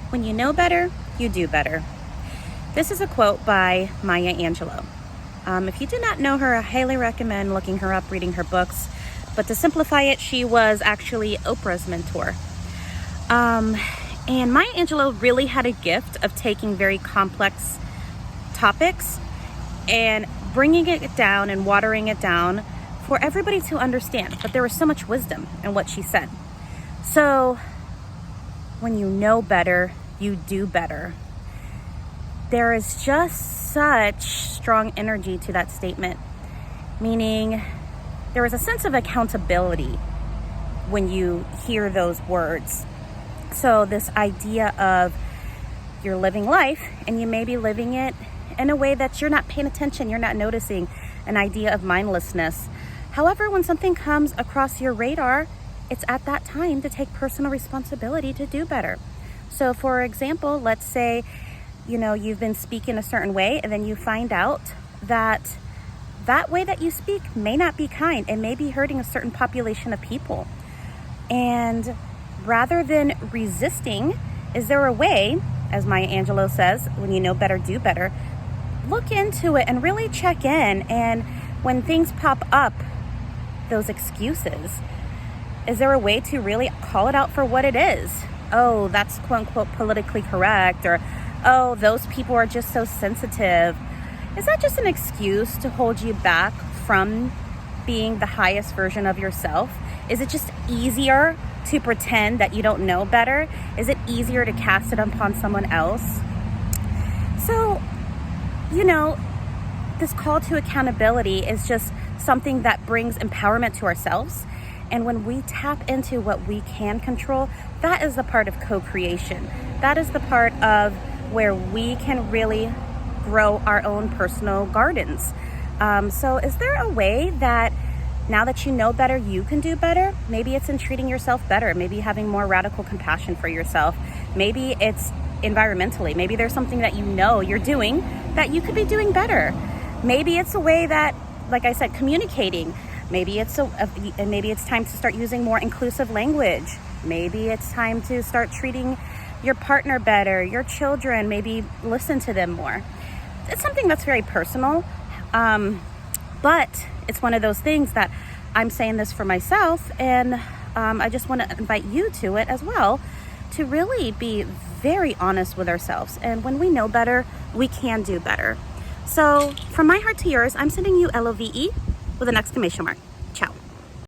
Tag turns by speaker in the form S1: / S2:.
S1: When you know better, you do better. This is a quote by Maya Angelou. If you do not know her, I highly recommend looking her up, reading her books. But to simplify it, she was actually Oprah's mentor. And Maya Angelou really had a gift of taking very complex topics and bringing it down and watering it down for everybody to understand. But there was so much wisdom in what she said. So when you know better, you do better. There is just such strong energy to that statement, meaning there is a sense of accountability when you hear those words. So this idea of you're living life and you may be living it in a way that you're not paying attention, you're not noticing, an idea of mindlessness. However, when something comes across your radar, it's at that time to take personal responsibility to do better. So for example, let's say, you've been speaking a certain way and then you find out that that way that you speak may not be kind and may be hurting a certain population of people. And rather than resisting, is there a way, as Maya Angelou says, when you know better, do better, look into it and really check in. And when things pop up, those excuses, is there a way to really call it out for what it is? Oh, that's quote unquote politically correct, or oh, those people are just so sensitive. Is that just an excuse to hold you back from being the highest version of yourself? Is it just easier to pretend that you don't know better? Is it easier to cast it upon someone else? So, this call to accountability is just something that brings empowerment to ourselves. And when we tap into what we can control, that is the part of co-creation. That is the part of where we can really grow our own personal gardens. So is there a way that now that you know better, you can do better? Maybe it's in treating yourself better. Maybe having more radical compassion for yourself. Maybe it's environmentally. Maybe there's something that you're doing that you could be doing better. Maybe it's a way that, like I said, communicating. Maybe it's time to start using more inclusive language. Maybe it's time to start treating your partner better, your children, maybe listen to them more. It's something that's very personal, but it's one of those things that I'm saying this for myself, and I just want to invite you to it as well, to really be very honest with ourselves. And when we know better, we can do better. So from my heart to yours, I'm sending you LOVE with an exclamation mark.